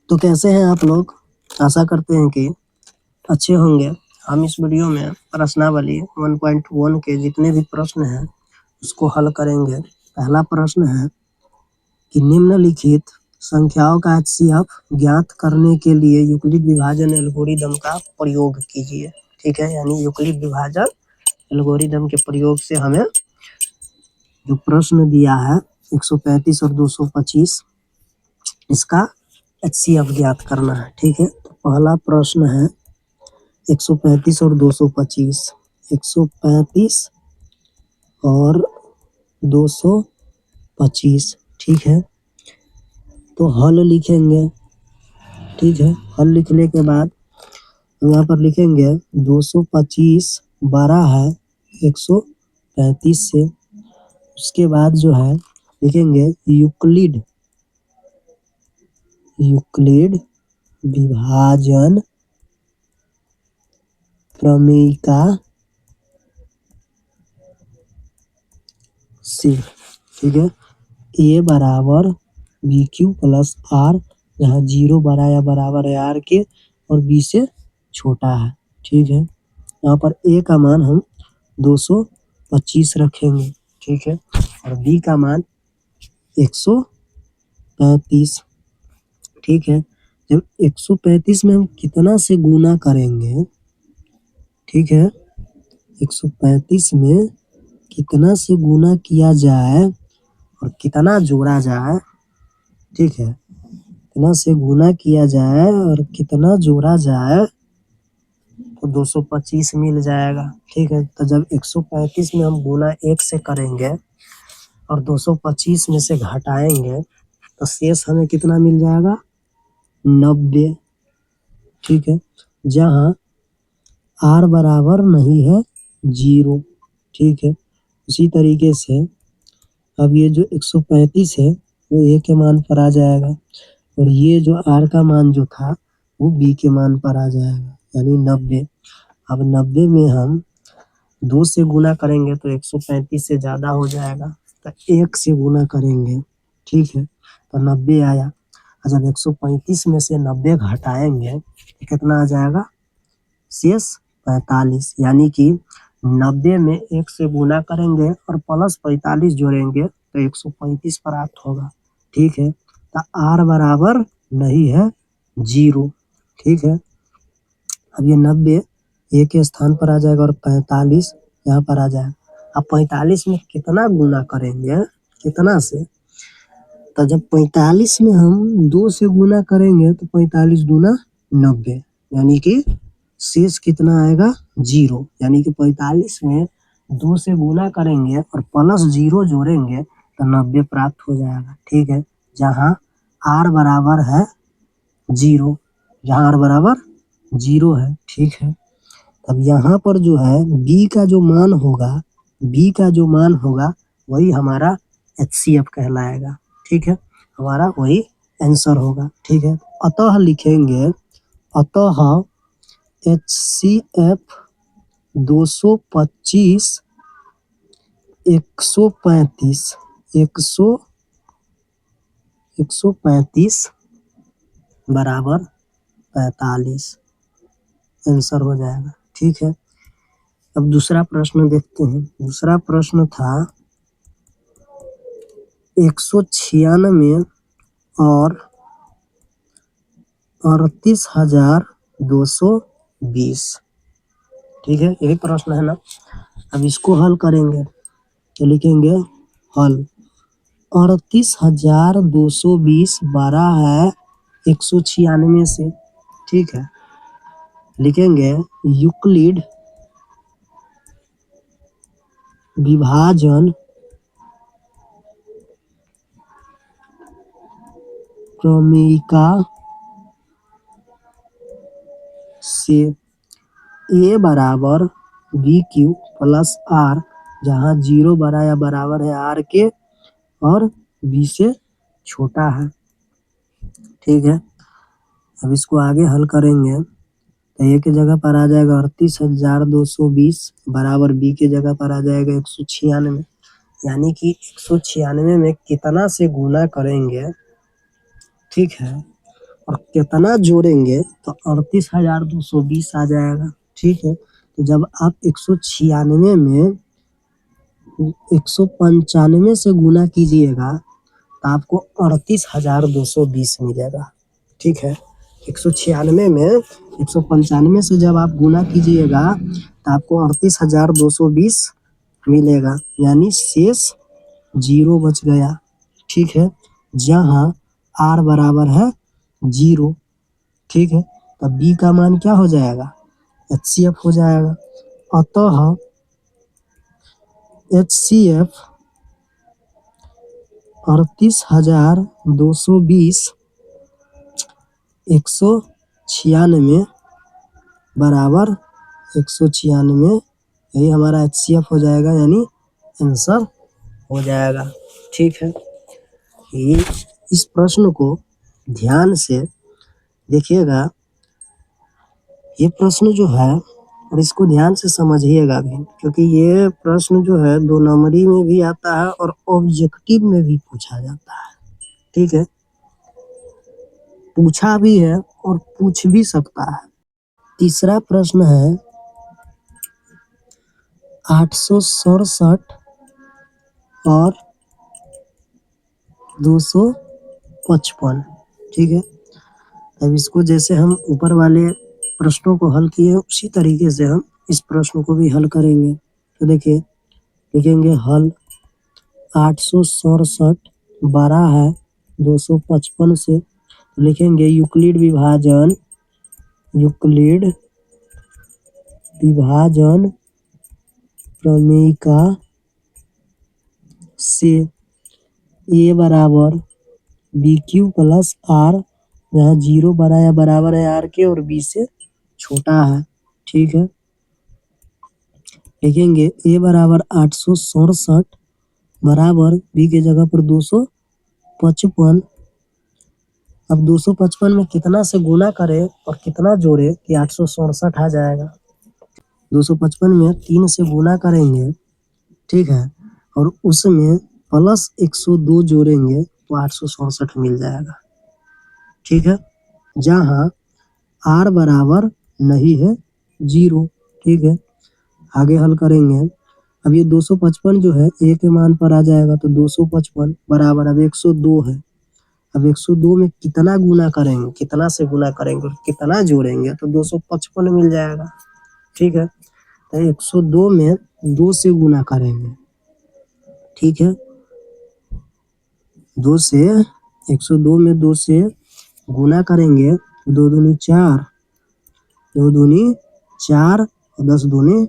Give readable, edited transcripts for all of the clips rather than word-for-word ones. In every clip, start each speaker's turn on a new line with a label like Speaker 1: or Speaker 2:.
Speaker 1: तो कैसे हैं आप लोग? आशा करते हैं कि अच्छे होंगे। हम इस वीडियो में प्रश्नावली 1.1 के जितने भी प्रश्न हैं उसको हल करेंगे। पहला प्रश्न है कि निम्नलिखित संख्याओं का HCF ज्ञात करने के लिए यूक्लिड विभाजन एल्गोरिदम का प्रयोग कीजिए। ठीक है, यानी यूक्लिड विभाजन एल्गोरिदम के प्रयोग से हमें जो प्रश्न दिया है 135 और 225 इसका HCF ज्ञात करना है। ठीक है, तो पहला प्रश्न है 135 और 225। 135 और 225। ठीक है, तो हल लिखेंगे। ठीक है, हल लिखने के बाद यहाँ पर लिखेंगे 225 बड़ा है 135 से। उसके बाद जो है लिखेंगे यूक्लिड विभाजन प्रमेयिका से। ठीक है, ए बराबर बी क्यू प्लस आर, जहाँ 0 बड़ा या बराबर है आर के और बी से छोटा है। ठीक है, यहाँ पर ए का मान हम 225 रखेंगे। ठीक है, और बी का मान 135। ठीक है, जब 135 में हम कितना से गुना करेंगे? ठीक है, 135 में कितना से गुना किया जाए और कितना जोड़ा जाए? ठीक है, कितना से गुना किया जाए और कितना जोड़ा जाए तो 225 मिल जाएगा। ठीक है, तो जब 135 में हम गुना 1 से करेंगे और 225 में से घटाएंगे तो शेष हमें कितना मिल जाएगा? 90। ठीक है, जहाँ आर बराबर नहीं है 0। ठीक है, उसी तरीके से अब ये जो 135 है वो ए के मान पर आ जाएगा और ये जो आर का मान जो था वो बी के मान पर आ जाएगा, यानी 90। अब 90 में हम 2 से गुना करेंगे तो 135 से ज़्यादा हो जाएगा, तो 1 से गुना करेंगे। ठीक है, तो 90 आया। और जब 135 में से 90 घटाएंगे तो कितना आ जाएगा? शेष 45, यानी कि 90 में 1 से गुना करेंगे और प्लस 45 जोड़ेंगे तो 135 प्राप्त होगा। ठीक है, तो आर बराबर नहीं है 0। ठीक है, अब ये 90 ए के स्थान पर आ जाएगा और 45 यहाँ पर आ जाएगा। अब 45 में कितना गुना करेंगे? कितना से? तो जब 45 में हम 2 से गुना करेंगे तो 45 दूना 90, यानी कि शेष कितना आएगा? 0। यानी कि 45 में 2 से गुना करेंगे और प्लस 0 जोड़ेंगे तो 90 प्राप्त हो जाएगा। ठीक है, जहाँ आर बराबर है 0, जहाँ आर बराबर 0 है। ठीक है, अब यहाँ पर जो है बी का जो मान होगा वही हमारा HCF कहलाएगा। ठीक है, हमारा वही आंसर होगा। ठीक है, अतः लिखेंगे HCF 225 135 बराबर 45 आंसर हो जाएगा। ठीक है, अब दूसरा प्रश्न देखते हैं। दूसरा प्रश्न था 196 और 38,220। ठीक है, यही प्रश्न है ना। अब इसको हल करेंगे तो लिखेंगे हल। 38,220 बड़ा है 196 से। ठीक है, लिखेंगे यूक्लिड विभाजन प्रमेयिका से ए बराबर बी क्यू प्लस आर, जहाँ 0 बड़ा या बराबर है आर के और बी से छोटा है। ठीक है, अब इसको आगे हल करेंगे तो ए के जगह पर आ जाएगा 38,220 बराबर बी के जगह पर आ जाएगा 196, यानी कि 196 में कितना से गुना करेंगे? ठीक है, और कितना जोड़ेंगे तो 38,220 आ जाएगा। ठीक है, तो जब आप 196 में 195 से गुना कीजिएगा तो आपको 38,220 मिलेगा। ठीक है, 196 में 195 से जब आप गुना कीजिएगा तो आपको 38,220 मिलेगा, यानी शेष 0 बच गया। ठीक है, जहाँ r बराबर है 0। ठीक है, तब b का मान क्या हो जाएगा, HCF हो जाएगा। अतः HCF 38,220 196 बराबर 196, यही हमारा HCF हो जाएगा, यानी आंसर हो जाएगा। ठीक है, ये इस प्रश्न को ध्यान से देखिएगा, ये प्रश्न जो है और इसको ध्यान से समझिएगा भी, क्योंकि ये प्रश्न जो है 2 नंबरी में भी आता है और ऑब्जेक्टिव में भी पूछा जाता है। ठीक है, पूछा भी है और पूछ भी सकता है। तीसरा प्रश्न है 867 और 255। ठीक है, अब इसको जैसे हम ऊपर वाले प्रश्नों को हल किए उसी तरीके से हम इस प्रश्न को भी हल करेंगे। तो देखिए, लिखेंगे हल 867 बड़ा है 255 से, लिखेंगे यूक्लिड विभाजन प्रमेयिका से a बराबर BQ प्लस R, जहाँ 0 बड़ा या बराबर है R के और B से छोटा है। ठीक है, लिखेंगे a बराबर 867 बराबर b के जगह पर 255। अब 255 में कितना से गुना करें और कितना जोड़े कि 867 आ जाएगा। 255 में 3 से गुना करेंगे, ठीक है, और उसमें प्लस 102 जोड़ेंगे तो 867 मिल जाएगा। ठीक है, जहाँ r बराबर नहीं है 0। ठीक है, आगे हल करेंगे। अब ये 255 जो है a के मान पर आ जाएगा, तो 255 बराबर अब 102 है। अब 102 में कितना गुना करेंगे, कितना से गुना करेंगे, कितना जोड़ेंगे तो 255 मिल जाएगा। ठीक है, तो 102 में 2 से गुना करेंगे। ठीक है, 2 से 102 में 2 से गुना करेंगे, 2 दूनी 4, 2 दूनी 4 और 10 दूनी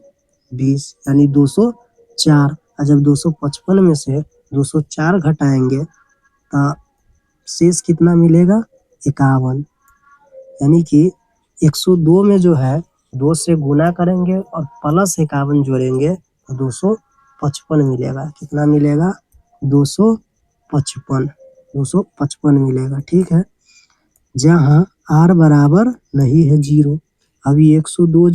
Speaker 1: 20, यानी 204। और जब 255 में से 204 घटाएंगे तो शेष कितना मिलेगा, 51। यानी कि 102 में जो है 2 से गुना करेंगे और प्लस 51 जोड़ेंगे तो 255 मिलेगा। कितना मिलेगा, 255 मिलेगा। ठीक है, जहाँ r बराबर नहीं है 0। अभी 102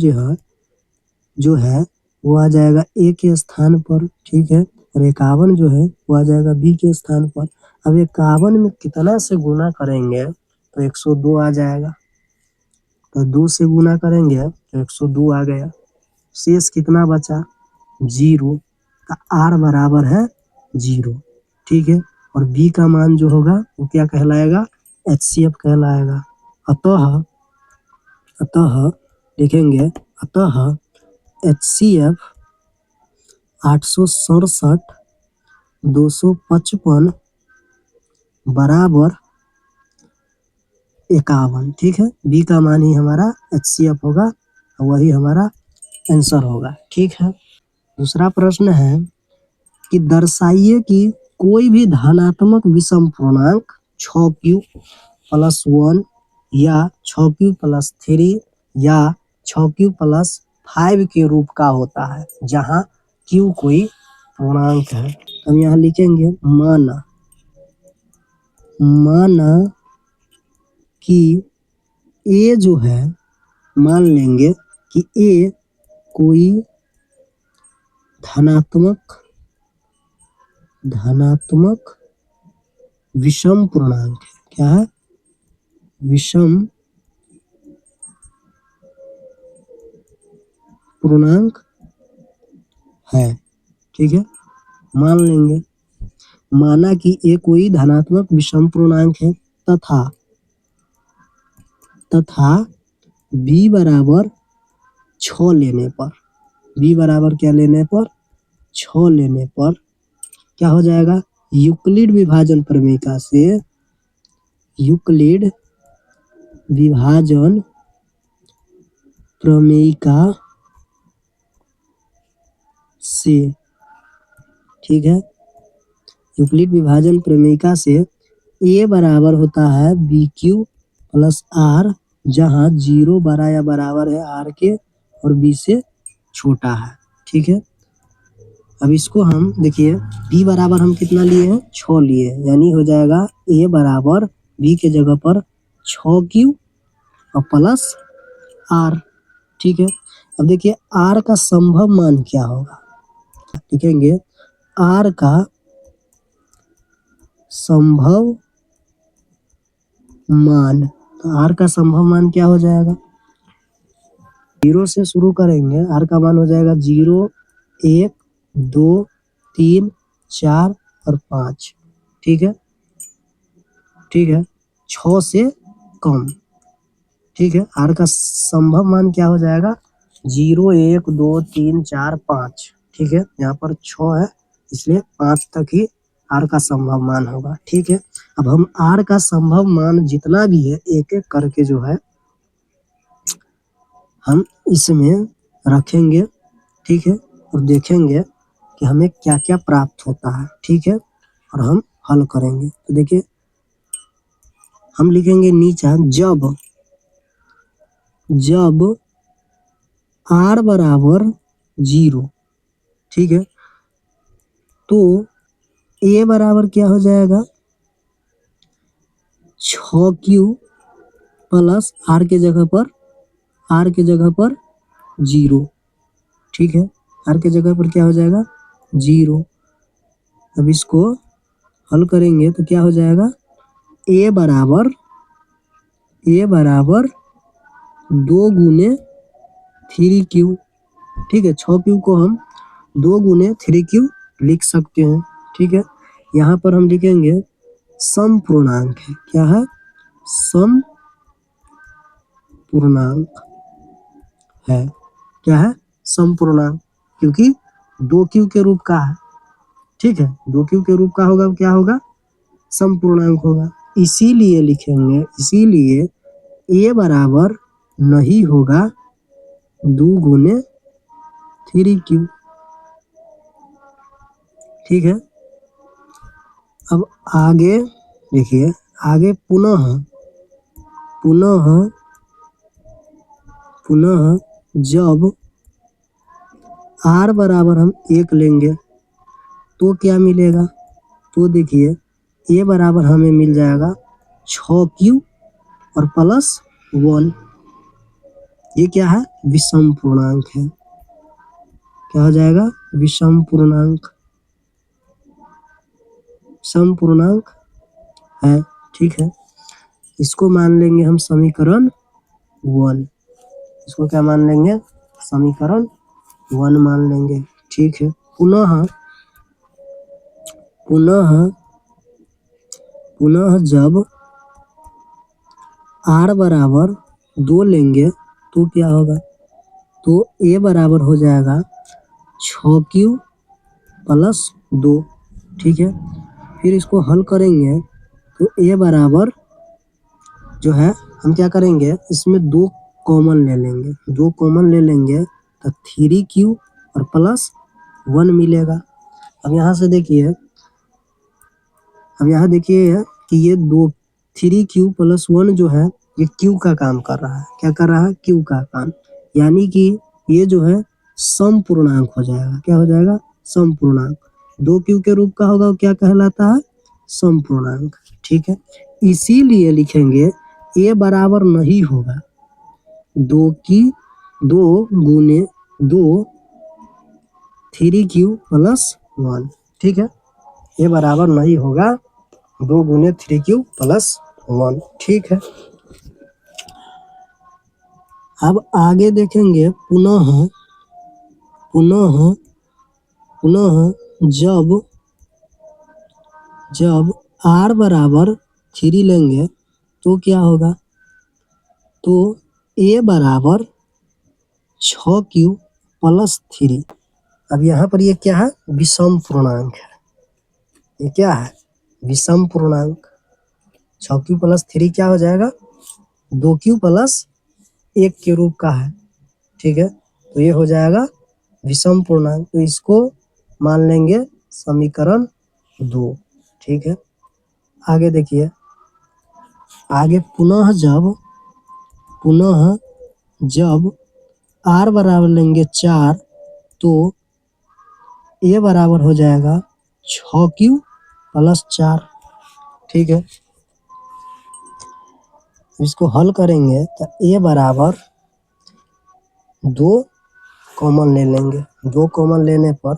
Speaker 1: जो है वो आ जाएगा a के स्थान पर। ठीक है, और 51 जो है वो आ जाएगा b के स्थान पर। अब 51 में कितना से गुना करेंगे तो 102 आ जाएगा, तो 2 से गुना करेंगे तो 102 आ गया। शेष कितना बचा, 0, का r बराबर है 0। ठीक है, और b का मान जो होगा वो क्या कहलाएगा, HCF कहलाएगा। अतः लिखेंगे, अतः HCF 867 255 बराबर 51। ठीक है, बी का मान ही हमारा HCF होगा, वही हमारा आंसर होगा। ठीक है, दूसरा प्रश्न है कि दर्शाइए कि कोई भी धनात्मक विषम पूर्णांक 6Q प्लस 1 या 6Q प्लस 3 या 6Q प्लस 5 के रूप का होता है, जहाँ Q कोई पूर्णांक है। हम यहाँ लिखेंगे माना कि A जो है, मान लेंगे कि A कोई धनात्मक विषम पूर्णांक है। क्या है, विषम पूर्णांक है। ठीक है, मान लेंगे, माना कि ए कोई धनात्मक विषम पूर्णांक है तथा b बराबर 6 लेने पर, b बराबर क्या लेने पर, 6 लेने पर क्या हो जाएगा, यूक्लिड विभाजन प्रमेयिका से, यूक्लिड विभाजन प्रमेयिका से, ठीक है, यूक्लिड विभाजन प्रमेयिका से ए बराबर होता है बी क्यू प्लस आर, जहाँ 0 बड़ा या बराबर है आर के और बी से छोटा है। ठीक है, अब इसको हम देखिए, b बराबर हम कितना लिए हैं, 6 लिए, यानी हो जाएगा a बराबर b के जगह पर 6q और प्लस r। ठीक है, अब देखिए r का संभव मान क्या होगा, लिखेंगे r का संभव मान, तो r का संभव मान क्या हो जाएगा, 0 से शुरू करेंगे, r का मान हो जाएगा 0, 1, 2, 3, 4 और 5। ठीक है, ठीक है, 6 से कम। ठीक है, r का संभव मान क्या हो जाएगा, 0, 1, 2, 3, 4, 5। ठीक है, यहाँ पर 6 है इसलिए 5 तक ही r का संभव मान होगा। ठीक है, अब हम r का संभव मान जितना भी है एक एक करके जो है हम इसमें रखेंगे। ठीक है, और देखेंगे कि हमें क्या क्या प्राप्त होता है। ठीक है, और हम हल करेंगे। तो देखिए हम लिखेंगे नीचा, जब r बराबर 0, ठीक है, तो a बराबर क्या हो जाएगा, 6q प्लस r के जगह पर 0। ठीक है, r के जगह पर क्या हो जाएगा, 0। अब इसको हल करेंगे तो क्या हो जाएगा, a बराबर 2 गुने 3q। ठीक है, 6q को हम 2 गुने 3q लिख सकते हैं। ठीक है, यहाँ पर हम लिखेंगे सम पूर्णांक है, क्या है, सम पूर्णांक है, क्या है, सम पूर्णांक, क्योंकि 2q के रूप का है। ठीक है, 2q के रूप का होगा, क्या होगा, सम पूर्णांक होगा, इसीलिए लिखेंगे, इसीलिए a बराबर नहीं होगा 2 गुने 3q। ठीक है, अब आगे देखिए, आगे पुनः जब r बराबर हम 1 लेंगे तो क्या मिलेगा, तो देखिए a बराबर हमें मिल जाएगा 6q और प्लस 1। ये क्या है, विषम पूर्णांक है, क्या हो जाएगा, विषम पूर्णांक, सम पूर्णांक है। ठीक है, इसको मान लेंगे हम समीकरण 1, इसको क्या मान लेंगे, समीकरण 1 मान लेंगे। ठीक है, पुनः जब r बराबर 2 लेंगे तो क्या होगा, तो a बराबर हो जाएगा 6q प्लस 2। ठीक है, फिर इसको हल करेंगे तो a बराबर जो है हम क्या करेंगे, इसमें 2 कॉमन ले लेंगे, 2 कॉमन ले लेंगे तो 3q और प्लस 1 मिलेगा। अब यहाँ से देखिए, अब यहाँ देखिए कि ये 3q प्लस 1 जो है ये q का काम कर रहा है, क्या कर रहा है, q का काम, यानी कि ये जो है सम पूर्णांक हो जाएगा, क्या हो जाएगा, सम पूर्णांक, 2q के रूप का होगा, क्या कहलाता है, सम पूर्णांक। ठीक है, इसीलिए लिखेंगे a बराबर नहीं होगा 2 गुने 2 3q प्लस 1। ठीक है, a बराबर नहीं होगा 2 गुने 3q प्लस 1। ठीक है, अब आगे देखेंगे पुनः पुनः पुनः जब जब r बराबर 3 लेंगे तो क्या होगा, तो a बराबर 6q प्लस 3। अब यहाँ पर ये क्या है, विषम पूर्णांक है। ये क्या है, विषम पूर्णांक। 6q प्लस 3 क्या हो जाएगा, 2q प्लस 1 के रूप का है। ठीक है, तो ये हो जाएगा विषम पूर्णांक। तो इसको मान लेंगे समीकरण 2। ठीक है, आगे देखिए, आगे पुनः जब r बराबर लेंगे 4 तो a बराबर हो जाएगा 6q प्लस 4। ठीक है, इसको हल करेंगे तो a बराबर 2 कॉमन ले लेंगे। 2 कॉमन लेने पर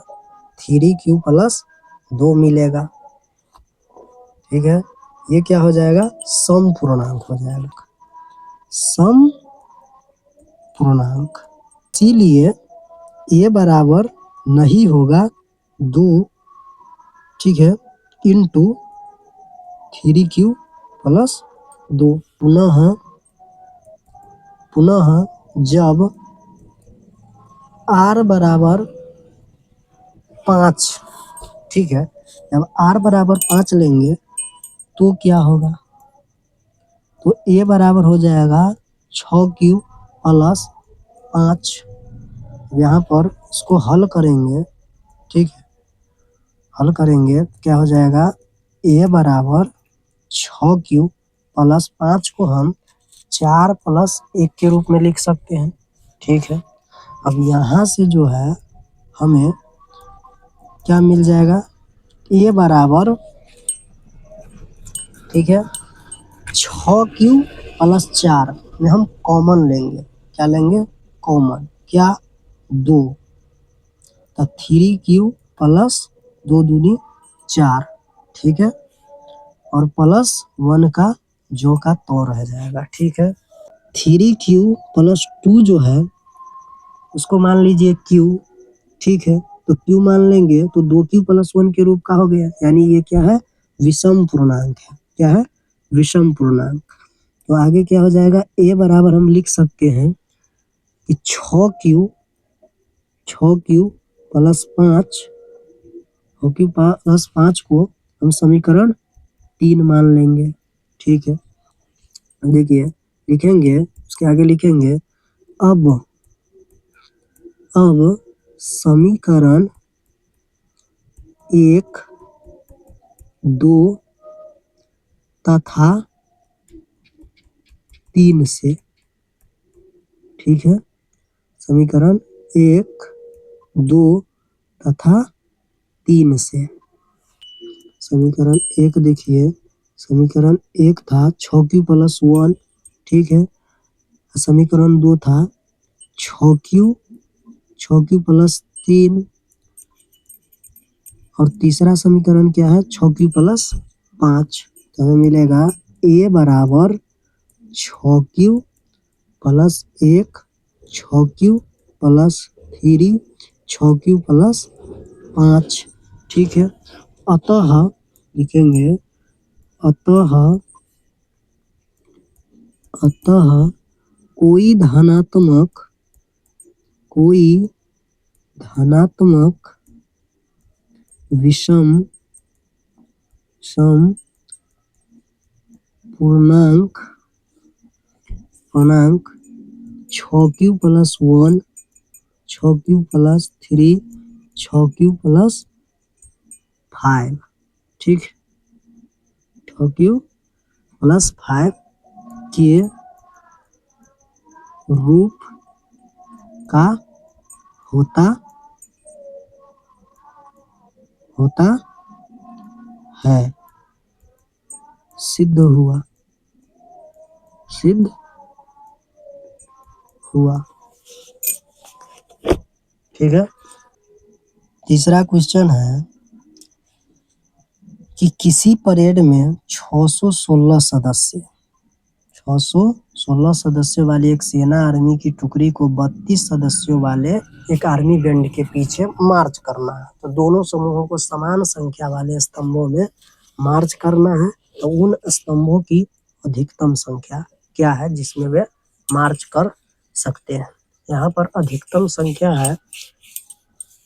Speaker 1: 3q प्लस 2 मिलेगा। ठीक है, ये क्या हो जाएगा, सम पूर्णांक हो जाएगा, सम पूर्णांक। इसीलिए a बराबर नहीं होगा 2, ठीक है, इंटू 3q प्लस 2। पुनः जब r बराबर 5, ठीक है, जब r बराबर 5 लेंगे तो क्या होगा, तो a बराबर हो जाएगा 6q प्लस 5। यहाँ पर इसको हल करेंगे, ठीक है, हल करेंगे क्या हो जाएगा, a बराबर 6q प्लस 5 को हम 4 प्लस 1 के रूप में लिख सकते हैं। ठीक है, अब यहाँ से जो है हमें क्या मिल जाएगा, a बराबर, ठीक है, 6q प्लस 4 में हम कॉमन लेंगे। क्या लेंगे, कॉमन, क्या, 2, तो 3q प्लस 2 दूनी 4। ठीक है, और प्लस 1 का जो का तो रह जाएगा। ठीक है, 3q प्लस 2 जो है उसको मान लीजिए q। ठीक है, तो q मान लेंगे तो 2q प्लस 1 के रूप का हो गया, यानी ये क्या है, विषम पूर्णांक है। क्या है, विषम पूर्णांक। तो आगे क्या हो जाएगा, a बराबर हम लिख सकते हैं कि 6q प्लस 5, 6q प्लस 5 को हम समीकरण 3 मान लेंगे। ठीक है, देखिए लिखेंगे, उसके आगे लिखेंगे अब समीकरण 1, 2 तथा 3 से, ठीक है, समीकरण 1, 2 तथा 3 से। समीकरण 1 देखिए, समीकरण 1 था 6q प्लस 1, ठीक है, समीकरण 2 था 6q प्लस 3, और तीसरा समीकरण क्या है, 6q प्लस 5। तो हमें मिलेगा a बराबर 6q plus 1, 6q plus 3, 6q plus 5। ठीक है, अतः लिखेंगे, अतः कोई धनात्मक विषम सम पूर्णांक 6q plus 1, 6q plus 3, 6q plus 5, ठीक, 6q प्लस 5 के रूप का होता है, सिद्ध हुआ। ठीक है, तीसरा क्वेश्चन है कि किसी परेड में 616 616 सदस्यों वाली एक सेना आर्मी की टुकड़ी को 32 सदस्यों वाले एक आर्मी बैंड के पीछे मार्च करना है। तो दोनों समूहों को समान संख्या वाले स्तंभों में मार्च करना है। तो उन स्तंभों की अधिकतम संख्या क्या है जिसमें वे मार्च कर सकते हैं। यहाँ पर अधिकतम संख्या है,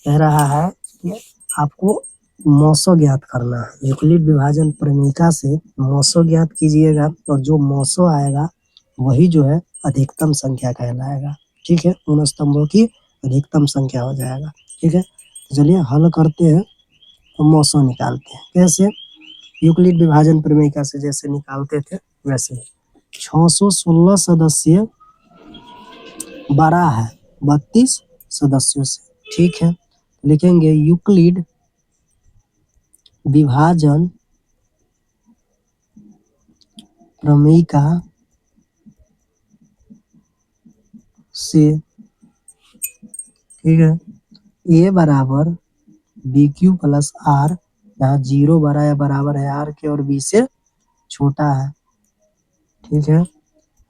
Speaker 1: कह रहा है कि आपको मौसो ज्ञात करना है। यूक्लिड विभाजन प्रमेयिका से मौसो ज्ञात कीजिएगा और जो मौसो आएगा वही जो है अधिकतम संख्या कहलाएगा। ठीक है, उन स्तंभों की अधिकतम संख्या हो जाएगा। ठीक है, चलिए हल करते हैं और मौसो निकालते हैं। कैसे? यूक्लिड विभाजन प्रमेयिका से जैसे निकालते थे वैसे ही। 616 सदस्य बड़ा है 32 सदस्यों से। ठीक है, लिखेंगे यूक्लिड विभाजन प्रमेयिका से, ठीक है, ए बराबर बी क्यू प्लस आर, यहाँ 0 बड़ा या बराबर है आर के और बी से छोटा है। ठीक है,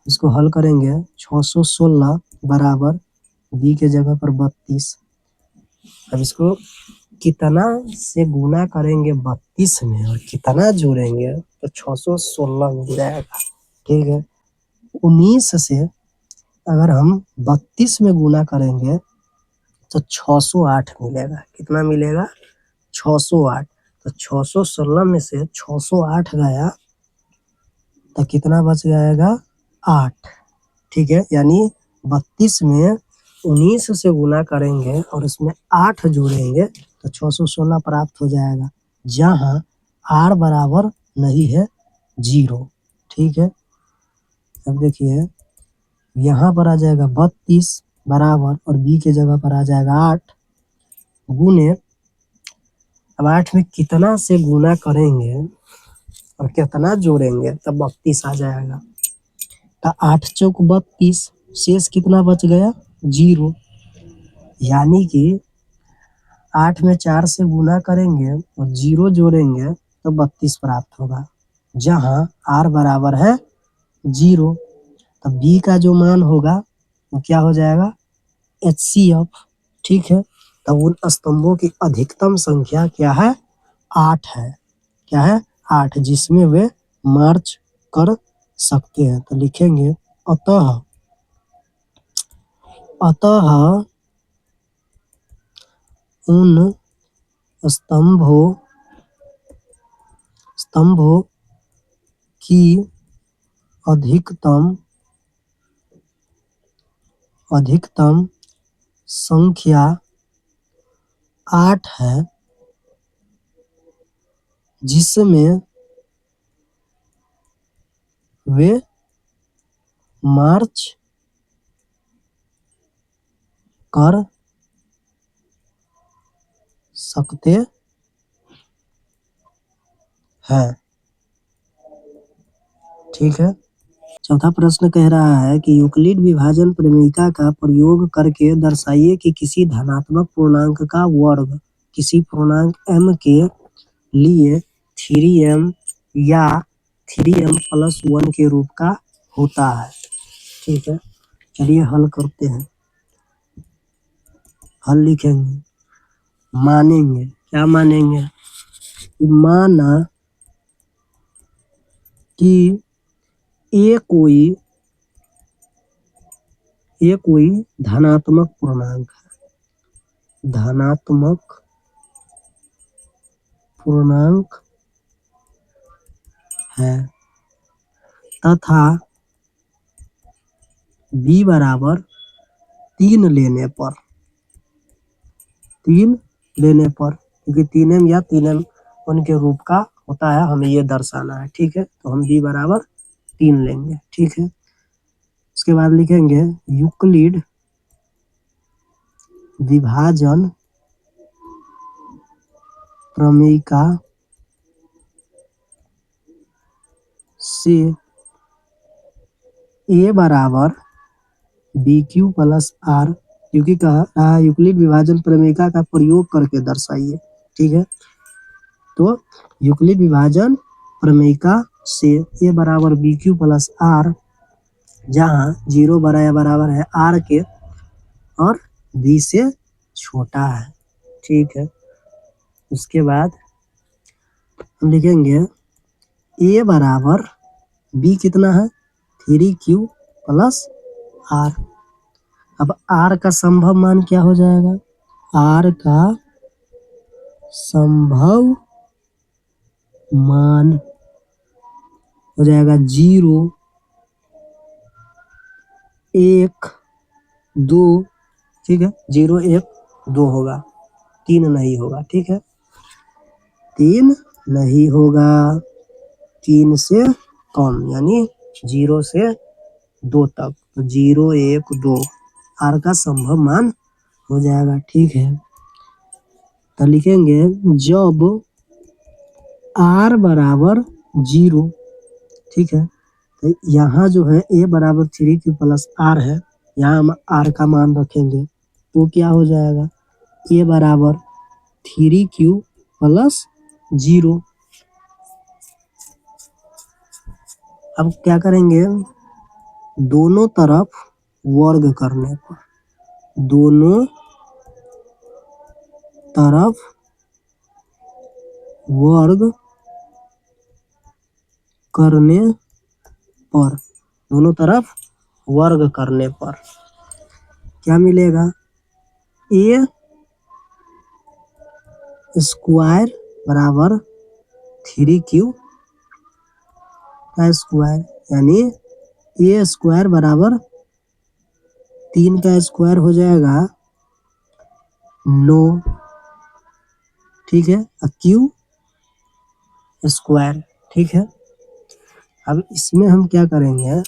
Speaker 1: इसको हल करेंगे 616 बराबर बी के जगह पर 32। अब इसको कितना से गुना करेंगे 32 में और कितना जोड़ेंगे तो 616 मिल जाएगा। ठीक है, 19 से अगर हम 32 में गुना करेंगे तो 608 मिलेगा। कितना मिलेगा? 608। तो 616 में से 608 गया तो कितना बच जाएगा? 8। ठीक है, यानी 32 में 19 से गुना करेंगे और इसमें 8 जोड़ेंगे तो 616 प्राप्त हो जाएगा, जहाँ r बराबर नहीं है 0। ठीक है, अब देखिए यहाँ पर आ जाएगा 32 बराबर और b के जगह पर आ जाएगा 8 गुने, अब 8 में कितना से गुना करेंगे और कितना जोड़ेंगे तब 32 आ जाएगा। तो 8 चौक 32, शेष कितना बच गया? 0। यानी कि 8 में 4 से गुना करेंगे और 0 जोड़ेंगे तो 32 प्राप्त होगा, जहाँ r बराबर है 0। तो b का जो मान होगा वो क्या हो जाएगा? HCF। ठीक है, तो उन स्तंभों की अधिकतम संख्या क्या है? 8 है। क्या है? 8, जिसमें वे मार्च कर सकते हैं। तो लिखेंगे अतः उन स्तंभों की अधिकतम संख्या 8 है, जिसमें वे मार्च कर सकते हैं। ठीक है, चौथा प्रश्न कह रहा है कि यूक्लिड विभाजन प्रमेयिका का प्रयोग करके दर्शाइए कि किसी धनात्मक पूर्णांक का वर्ग किसी पूर्णांक m के लिए 3m या 3m+1 के रूप का होता है। ठीक है, चलिए हल करते हैं। हल लिखेंगे, मानेंगे, क्या मानेंगे? माना कि ये कोई धनात्मक पूर्णांक है, धनात्मक पूर्णांक है तथा b बराबर 3 लेने पर, क्योंकि 3m या 3m के रूप का होता है, हमें ये दर्शाना है। ठीक है, तो हम b बराबर 3 लेंगे। ठीक है, उसके बाद लिखेंगे यूक्लिड विभाजन प्रमेयिका से a बराबर बी क्यू प्लस आर, क्योंकि कहा यूक्लिड विभाजन प्रमेयिका का प्रयोग करके दर्शाइए। ठीक है, तो यूक्लिड विभाजन प्रमेयिका से a बराबर बी क्यू प्लस आर जहाँ 0 बड़ा या बराबर है r के और b से छोटा है। ठीक है, उसके बाद हम लिखेंगे a बराबर b कितना है 3q प्लस r। अब r का संभव मान क्या हो जाएगा, r का संभव मान हो जाएगा 0, 1, 2। ठीक है, 0, 1, 2 होगा, 3 नहीं होगा। ठीक है, 3 नहीं होगा, 3 से कम यानी 0 से 2 तक, तो 0, 1, 2 r का संभव मान हो जाएगा। ठीक है, तो लिखेंगे जब r बराबर 0। ठीक है, तो यहाँ जो है a बराबर 3q प्लस r है, यहाँ हम r का मान रखेंगे तो क्या हो जाएगा a बराबर 3q प्लस 0। अब क्या करेंगे, दोनों तरफ वर्ग करने पर, दोनों तरफ वर्ग करने पर, दोनों तरफ वर्ग करने पर क्या मिलेगा, a स्क्वायर बराबर 3q का स्क्वायर, यानी a स्क्वायर बराबर 3 का स्क्वायर हो जाएगा 9। ठीक है, q स्क्वायर। ठीक है, अब इसमें हम क्या करेंगे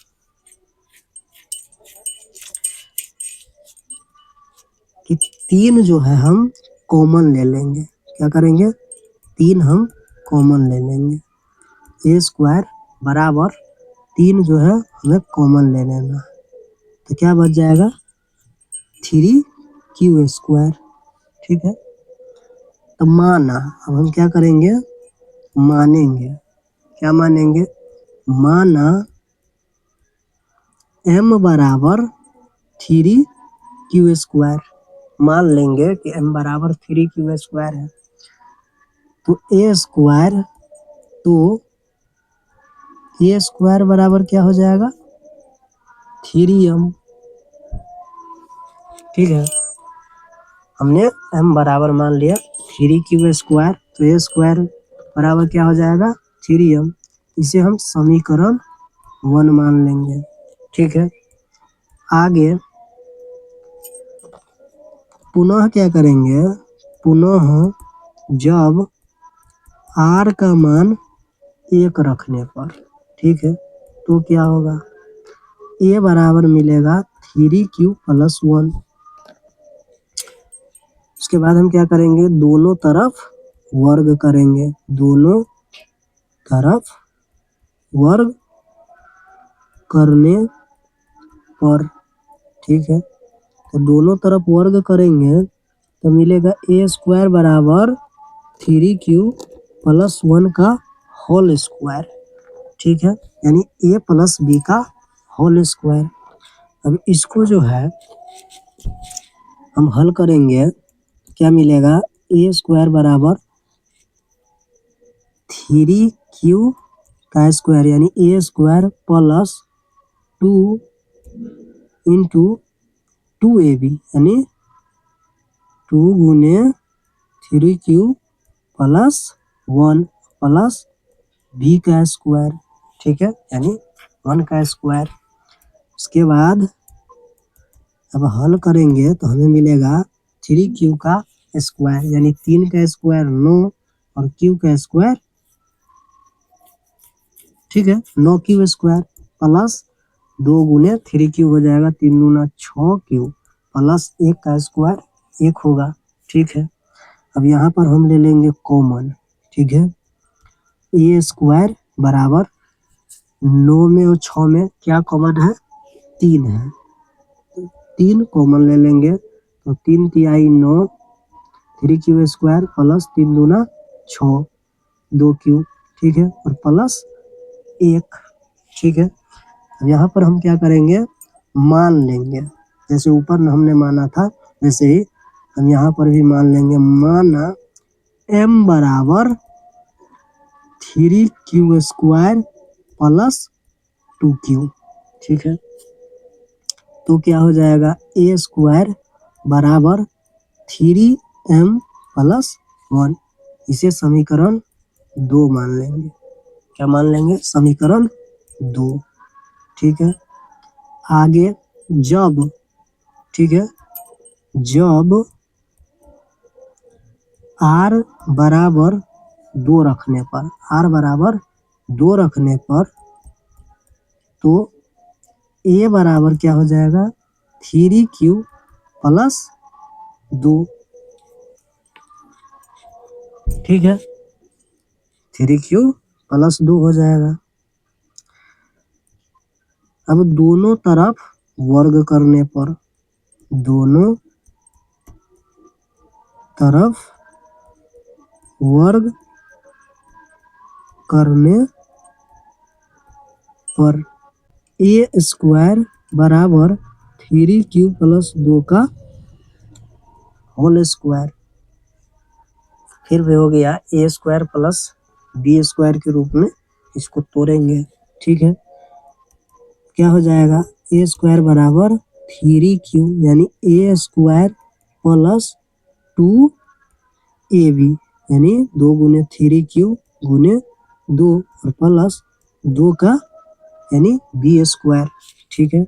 Speaker 1: कि 3 जो है हम कॉमन ले लेंगे। क्या करेंगे, 3 हम कॉमन ले लेंगे, a स्क्वायर बराबर 3 जो है हमें कॉमन ले लेना, तो क्या बच जाएगा 3q स्क्वायर। ठीक है, तो माना, अब हम क्या करेंगे, मानेंगे, क्या मानेंगे, माना m बराबर 3q स्क्वायर, मान लेंगे कि m बराबर 3q स्क्वायर है, तो a स्क्वायर, तो a स्क्वायर बराबर क्या हो जाएगा 3m। ठीक है, हमने m बराबर मान लिया 3q स्क्वायर, तो a स्क्वायर बराबर क्या हो जाएगा 3m, इसे हम समीकरण 1 मान लेंगे। ठीक है, आगे पुनः क्या करेंगे, पुनः जब r का मान 1 रखने पर, ठीक है, तो क्या होगा, a बराबर मिलेगा 3q प्लस 1। उसके बाद हम क्या करेंगे, दोनों तरफ वर्ग करेंगे, दोनों तरफ वर्ग करने पर। ठीक है, तो दोनों तरफ वर्ग करेंगे तो मिलेगा a स्क्वायर बराबर 3q प्लस 1 का होल स्क्वायर। ठीक है, यानी a प्लस b का होल स्क्वायर। अब इसको जो है हम हल करेंगे, क्या मिलेगा, a स्क्वायर बराबर 3q का स्क्वायर यानी a square plus 2 into 2ab यानी 2 गुने 3q प्लस 1 प्लस b का स्क्वायर। ठीक है, यानी 1 का स्क्वायर। उसके बाद अब हल करेंगे तो हमें मिलेगा 3q का स्क्वायर यानी 3 का स्क्वायर 9 और q का स्क्वायर, ठीक है, 9q स्क्वायर प्लस 2 गुने 3q हो जाएगा, 3 दूना 6q प्लस 1 का स्क्वायर 1 होगा। ठीक है, अब यहाँ पर हम ले लेंगे कॉमन। ठीक है, a स्क्वायर बराबर 9 में और 6 में क्या कॉमन है, 3 है, 3 कॉमन ले लेंगे, तो 3 तिहाई 9, 3q स्क्वायर प्लस 3 दूना 6, 2q। ठीक है, और प्लस 1। ठीक है, यहाँ पर हम क्या करेंगे, मान लेंगे। जैसे ऊपर हमने माना था वैसे ही हम यहाँ पर भी मान लेंगे। माना m बराबर 3q² प्लस 2q। ठीक है, तो क्या हो जाएगा, a² बराबर 3m प्लस 1। इसे समीकरण 2 मान लेंगे। क्या मान लेंगे, समीकरण 2। ठीक है, आगे जब, ठीक है, जब r बराबर 2 रखने पर, r बराबर 2 रखने पर तो a बराबर क्या हो जाएगा, 3q प्लस 2। ठीक है, 3q प्लस 2 हो जाएगा। अब दोनों तरफ वर्ग करने पर, दोनों तरफ वर्ग करने पर a² बराबर 3q प्लस 2 का होल स्क्वायर। फिर भी हो गया a² प्लस b² के रूप में, इसको तोड़ेंगे। ठीक है, क्या हो जाएगा, a² बराबर 3q यानी a² प्लस 2ab यानी 2 गुने 3q गुने 2 और प्लस 2 का यानी b²। ठीक है,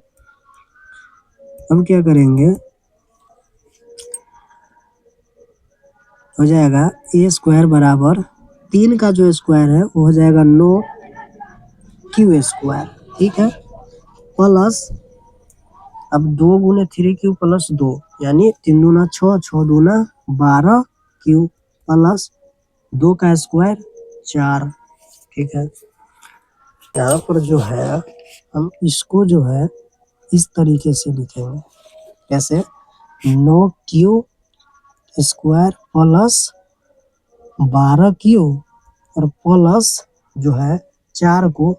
Speaker 1: अब क्या करेंगे, हो जाएगा a² बराबर 3 का जो स्क्वायर है वो हो जाएगा 9q²। ठीक है, प्लस अब 2 गुने 3q प्लस 2 यानी 3 दूना 6, 6 दूना 12q प्लस 2 का स्क्वायर 4। ठीक है, यहाँ पर जो है हम इसको जो है इस तरीके से लिखेंगे, कैसे, 9q² प्लस 12q और प्लस जो है 4 को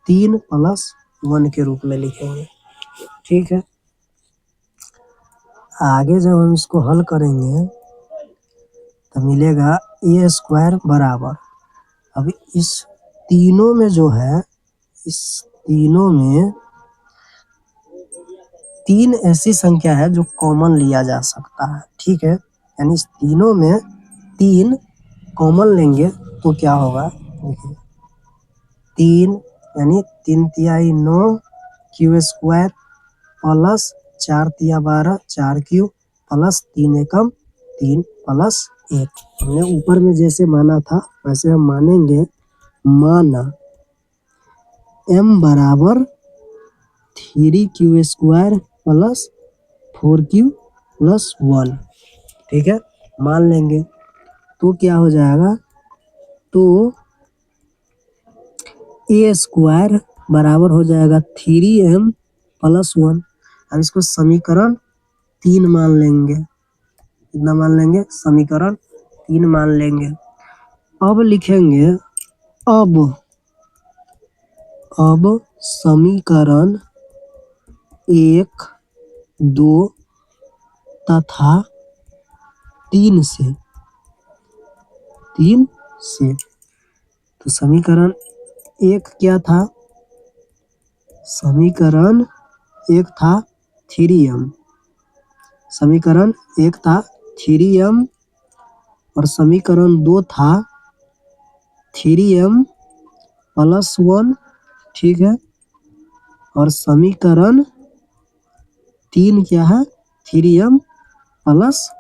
Speaker 1: 3 प्लस 1 के रूप में लिखेंगे। ठीक है, आगे जब हम इसको हल करेंगे तो मिलेगा a² बराबर, अभी इस तीनों में जो है, इस तीनों में 3 ऐसी संख्या है जो कॉमन लिया जा सकता है। ठीक है, यानी इस तीनों में 3 कॉमन लेंगे तो क्या होगा, देखिए 3 यानी 3 तिहाई 9q² प्लस 4 तिया 12 4q प्लस 3 एकम 3 प्लस 1। हमने ऊपर में जैसे माना था वैसे हम मानेंगे। माना m बराबर 3q² प्लस 4q प्लस 1। ठीक है, मान लेंगे तो क्या हो जाएगा, तो a² बराबर हो जाएगा 3m प्लस 1। अब इसको समीकरण 3 मान लेंगे। कितना मान लेंगे, समीकरण 3 मान लेंगे। अब लिखेंगे, अब समीकरण 1, 2 तथा 3 से, तो समीकरण 1 क्या था, समीकरण 1 था 3m, समीकरण 1 था 3m और समीकरण 2 था 3m प्लस 1। ठीक है, और समीकरण 3 क्या है, 3m प्लस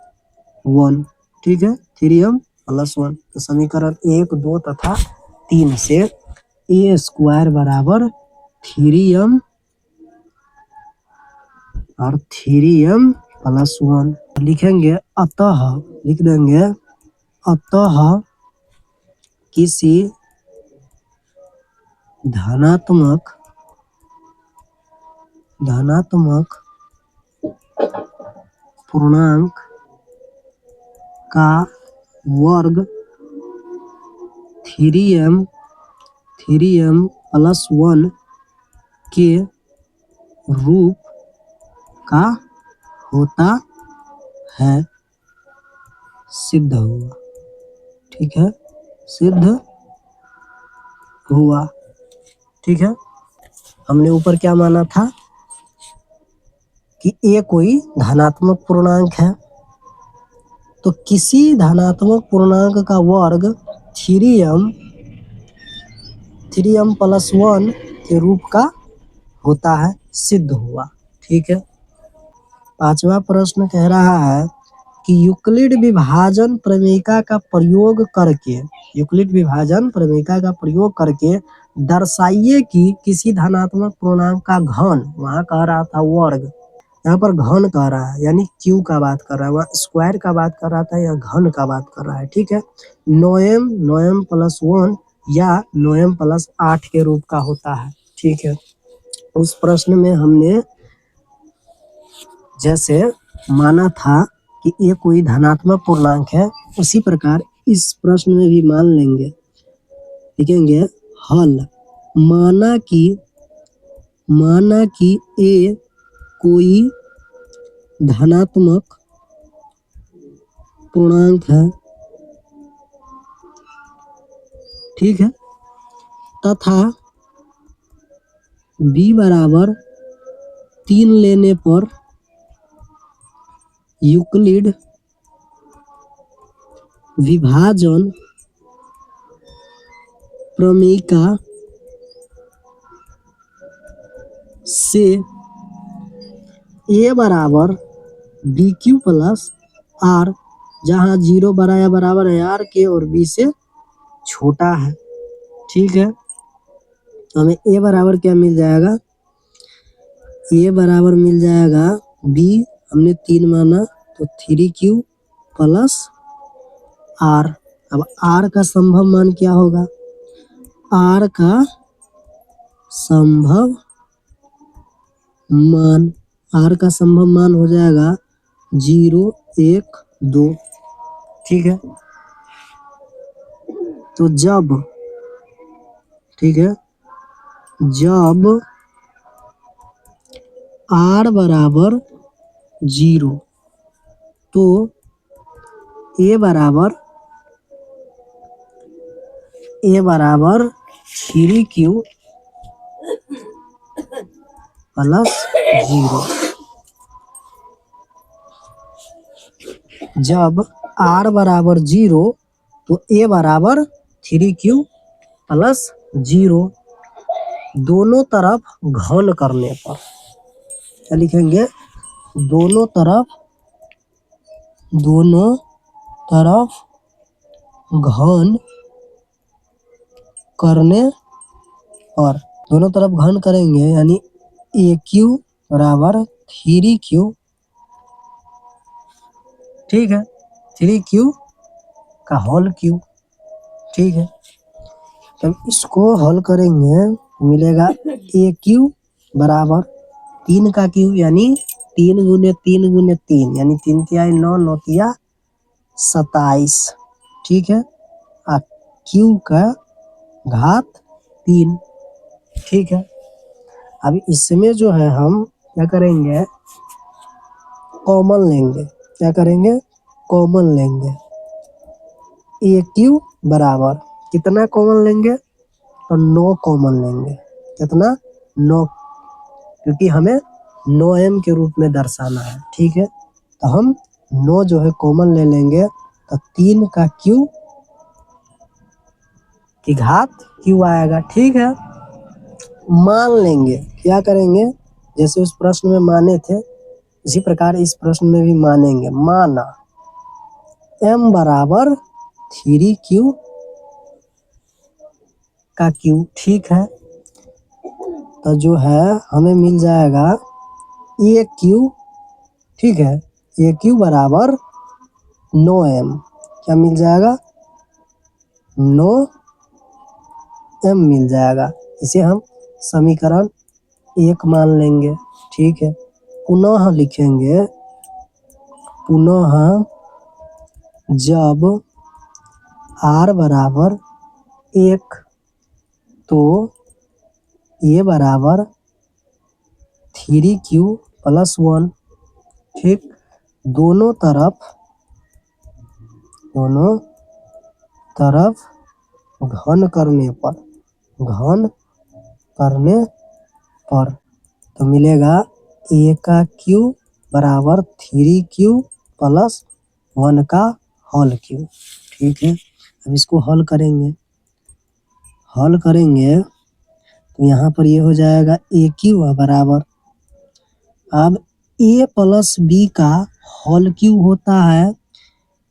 Speaker 1: 1। ठीक है, 3m प्लस 1। तो समीकरण 1, 2 तथा 3 से a² बराबर 3m और 3m प्लस 1 लिखेंगे। अतः लिख देंगे, अतः किसी धनात्मक पूर्णांक का वर्ग 3m प्लस 1 के रूप का होता है सिद्ध हुआ। ठीक है, सिद्ध हुआ। ठीक है, हमने ऊपर क्या माना था कि ए कोई धनात्मक पूर्णांक है, तो किसी धनात्मक पूर्णांक का वर्ग 3m प्लस 1 के रूप का होता है सिद्ध हुआ। ठीक है, पांचवा प्रश्न कह रहा है कि यूक्लिड विभाजन प्रमेयिका का प्रयोग करके दर्शाइए कि किसी धनात्मक पूर्णांक का घन, वहां कह रहा था वर्ग, यहाँ पर घन कह रहा है, यानी क्यू का बात कर रहा है, वहाँ स्क्वायर का बात कर रहा था, या घन का बात कर रहा है। ठीक है, 9m प्लस 1 या 9m प्लस 8 के रूप का होता है। ठीक है, उस प्रश्न में हमने जैसे माना था कि ये कोई धनात्मक पूर्णांक है, उसी प्रकार इस प्रश्न में भी मान लेंगे। लिखेंगे हल, माना कि ए कोई धनात्मक पूर्णांक है। ठीक है, तथा b बराबर 3 लेने पर यूक्लिड विभाजन प्रमेयिका से a बराबर बी क्यू प्लस आर, जहाँ 0 बराबर है आर के और b से छोटा है। ठीक है, हमें a बराबर क्या मिल जाएगा, a बराबर मिल जाएगा b, हमने 3 माना तो 3q प्लस आर। अब आर का संभव मान क्या होगा, आर का संभव मान हो जाएगा 0, 1, 2। ठीक है, तो जब r बराबर 0 तो a बराबर 3q प्लस 0। जब r बराबर 0 तो a बराबर 3q प्लस 0। दोनों तरफ घन करने पर क्या लिखेंगे, दोनों तरफ घन करने पर, दोनों तरफ घन करेंगे यानी AQ बराबर 3Q। ठीक है, 3Q का होल क्यूब। ठीक है, जब इसको हल करेंगे मिलेगा AQ बराबर 3 का क्यूब यानी 3 गुने 3 गुने 3 यानी 3 तिहाई 9, 9 तिया 27। ठीक है, क्यू का घात 3। ठीक है, अब इसमें जो है हम क्या करेंगे, कॉमन लेंगे। क्या करेंगे, कॉमन लेंगे। AQ बराबर कितना कॉमन लेंगे, तो 9 कॉमन लेंगे। कितना, 9, क्योंकि हमें 9m के रूप में दर्शाना है। ठीक है, तो हम 9 जो है कॉमन ले लेंगे, तो 3 का क्यू की घात क्यू आएगा। ठीक है, मान लेंगे। क्या करेंगे, जैसे उस प्रश्न में माने थे उसी प्रकार इस प्रश्न में भी मानेंगे। माना m बराबर 3q का क्यू। ठीक है, तो जो है हमें मिल जाएगा AQ। ठीक है, AQ बराबर 9m, क्या मिल जाएगा, 9m मिल जाएगा। इसे हम समीकरण 1 मान लेंगे। ठीक है, पुनः लिखेंगे, पुनः जब r बराबर 1 तो a बराबर 3q प्लस 1। ठीक, दोनों तरफ घन करने पर तो मिलेगा a का क्यू बराबर 3q प्लस 1 का होल क्यू। ठीक है, अब इसको हल करेंगे तो यहाँ पर ये हो जाएगा ए क्यू बराबर, अब a प्लस बी का होल क्यू होता है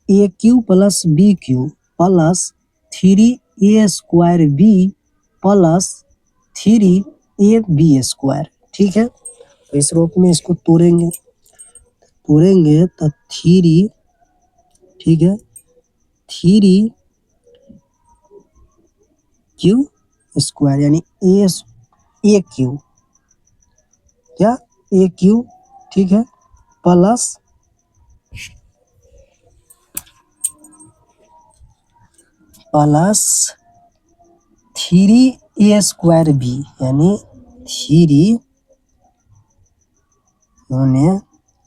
Speaker 1: a cube plus b cube plus 3a square b plus 3ab square. ठीक है, तो इस रूप में इसको तोड़ेंगे तो 3, ठीक है, 3q स्क्वायर यानी ए क्यू, क्या ए क्यू, ठीक है, प्लस 3a स्क्वायर बी यानी 3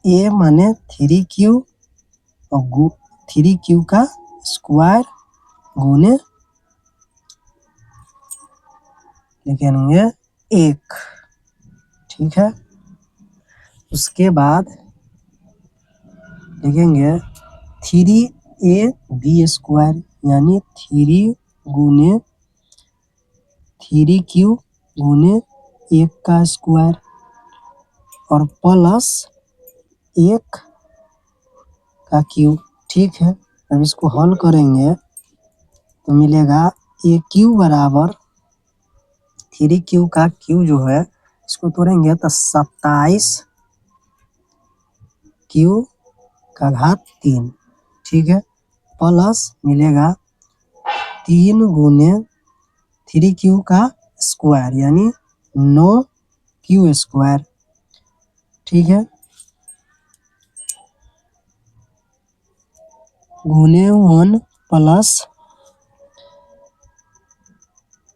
Speaker 1: ए माने 3q और 3q का स्क्वायर गुने लिखेंगे 1। ठीक है, उसके बाद लिखेंगे 3ab स्क्वायर यानी 3 गुने 3q गुने 1 का स्क्वायर और प्लस 1 का क्यूब। ठीक है, अब इसको हल करेंगे तो मिलेगा ए क्यू बराबर 3q का क्यू जो है इसको तोड़ेंगे तो 27 क्यू का घात 3। ठीक है, प्लस मिलेगा 3 गुने 3q का स्क्वायर यानी 9q स्क्वायर। ठीक है, गुने 1 प्लस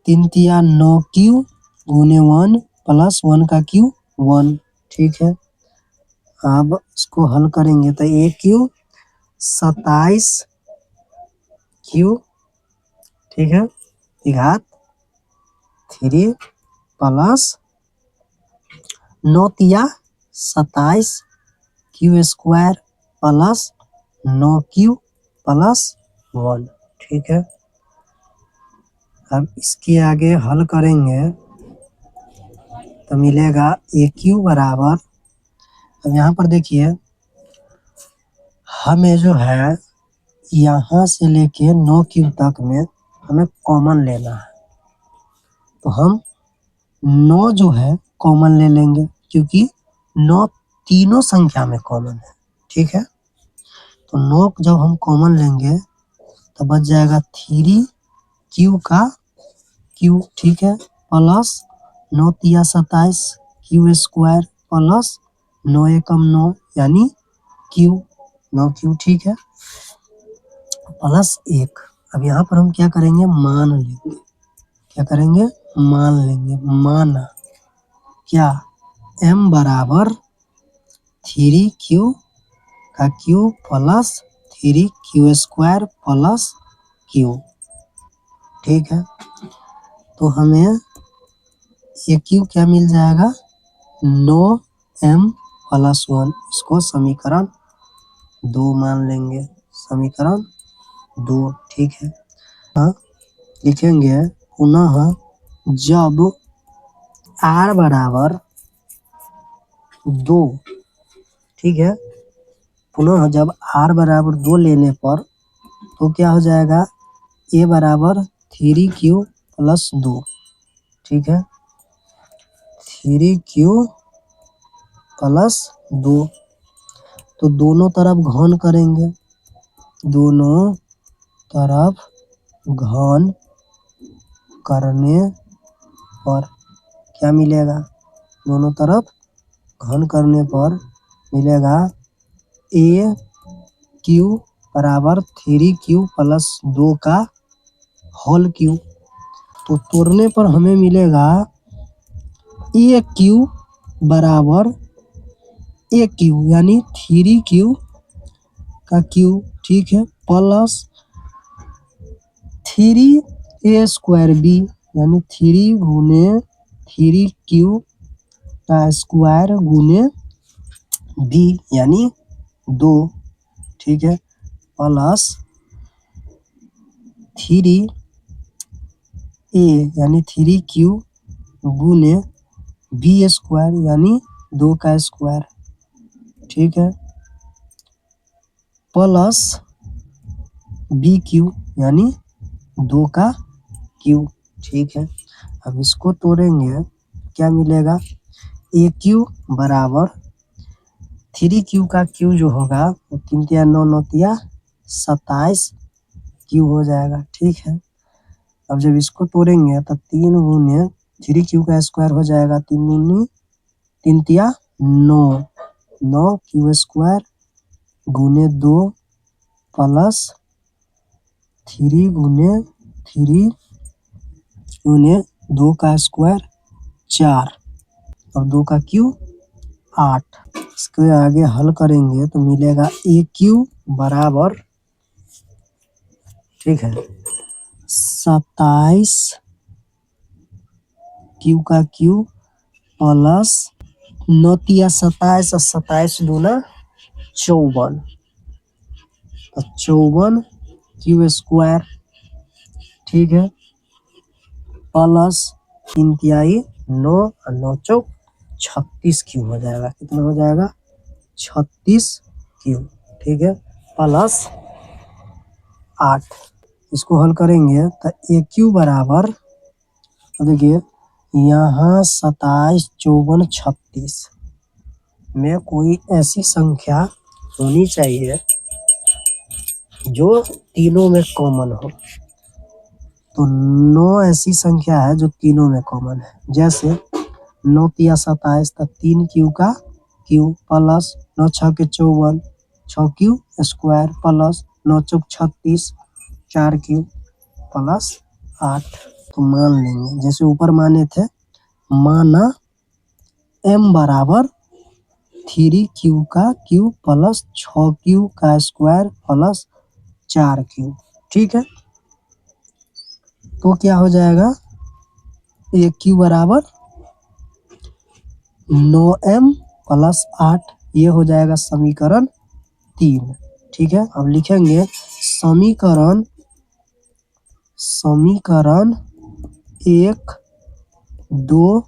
Speaker 1: 3 तिया 9q गुने 1 प्लस 1 का क्यू 1। ठीक है, अब इसको हल करेंगे तो ए क्यू 27 क्यू, ठीक है, घात 3 प्लस 9 तिया 27 Q square plus 9q plus 1। ठीक है, अब इसके आगे हल करेंगे तो मिलेगा ए क्यू बराबर, अब यहाँ पर देखिए हमें जो है यहाँ से लेके 9q तक में हमें कॉमन लेना है तो हम 9 जो है कॉमन ले लेंगे क्योंकि 9 तीनों संख्या में कॉमन है। ठीक है, तो 9 जब हम कॉमन लेंगे तो बच जाएगा 3q का क्यू। ठीक है, प्लस 9 तिया 27 क्यू स्क्वायर प्लस 9 एकम 9 यानी क्यू 9q। ठीक है, प्लस 1। अब यहाँ पर हम क्या करेंगे, मान लेंगे, क्या करेंगे, मान लेंगे, माना क्या m बराबर 3q का Q plus 3q square plus q। ठीक है, तो हमें ये क्यू क्या मिल जाएगा 9m प्लस 1, इसको समीकरण 2 मान लेंगे, समीकरण 2। ठीक है, हाँ लिखेंगे पुनः जब r बराबर 2, ठीक है, पुनः जब r बराबर 2 लेने पर तो क्या हो जाएगा a बराबर 3q प्लस 2। ठीक है, 3q प्लस 2 तो दोनों तरफ घन करेंगे, दोनों तरफ घन करने पर क्या मिलेगा, दोनों तरफ घन करने पर मिलेगा ए क्यू बराबर 3q प्लस 2 का होल क्यू। तो तोड़ने पर हमें मिलेगा ए क्यू बराबर ए क्यू यानी 3Q का क्यू, ठीक है, प्लस 3A² यानी 3 गुने 3Q का स्क्वायर गुने बी यानी 2, ठीक है, प्लस 3A यानी 3Q गुने B² यानी 2 का स्क्वायर, ठीक है, प्लस BQ यानी 2 का क्यू, ठीक है। अब इसको तोड़ेंगे क्या मिलेगा, AQ बराबर 3Q का क्यू जो होगा वो 3 तिया 9 9 तिया 27 क्यू हो जाएगा, ठीक है। अब जब इसको तोड़ेंगे तो 3 गुने 3Q का स्क्वायर हो जाएगा 3 दूनी 3 तिया 9 9Q² गुने 2 प्लस 3 गुने 3 गुने 2 का स्क्वायर 4 और 2 का क्यू 8। इसके आगे हल करेंगे तो मिलेगा AQ बराबर, ठीक है, 27 क्यू का क्यू प्लस 9 तिया 27 और 27 दूना 54 तो 54Q², ठीक है, प्लस 3 तिहाई 9 और 9 चौक 36 क्यू हो जाएगा। कितना हो जाएगा, 36 क्यू, ठीक है, प्लस 8। इसको हल करेंगे तो AQ बराबर, देखिए यहाँ 27 54 36 में कोई ऐसी संख्या होनी चाहिए जो तीनों में कॉमन हो। तो 9 ऐसी संख्या है जो तीनों में कॉमन है, जैसे 9 तिया 27 तो 3Q का क्यू प्लस 9 छके 54 6Q² प्लस 9 चौक 36 4Q प्लस 8। तो मान लेंगे जैसे ऊपर माने थे, माना M बराबर 3Q का क्यू प्लस 6Q का स्क्वायर प्लस 4Q, ठीक है। तो क्या हो जाएगा, AQ बराबर 9M प्लस 8, ये हो जाएगा समीकरण 3, ठीक है। अब लिखेंगे समीकरण 1 2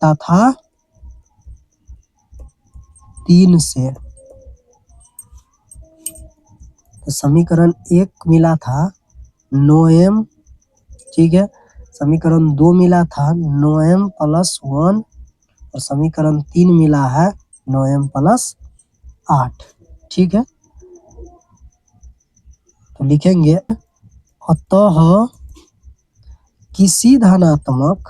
Speaker 1: तथा 3 से। तो समीकरण 1 मिला था 9M, ठीक है, समीकरण 2 मिला था 9M प्लस 1 और समीकरण 3 मिला है 9M प्लस 8, ठीक है। तो लिखेंगे अतः किसी धनात्मक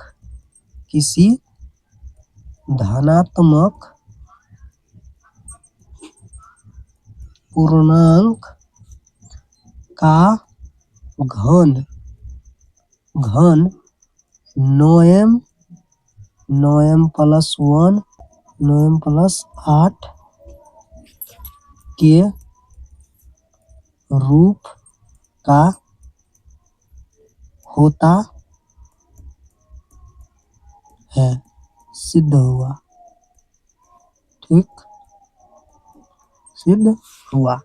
Speaker 1: पूर्णांक का घन 9M प्लस 1 9M प्लस 8 के रूप का होता है, सिद्ध हुआ, ठीक, सिद्ध हुआ।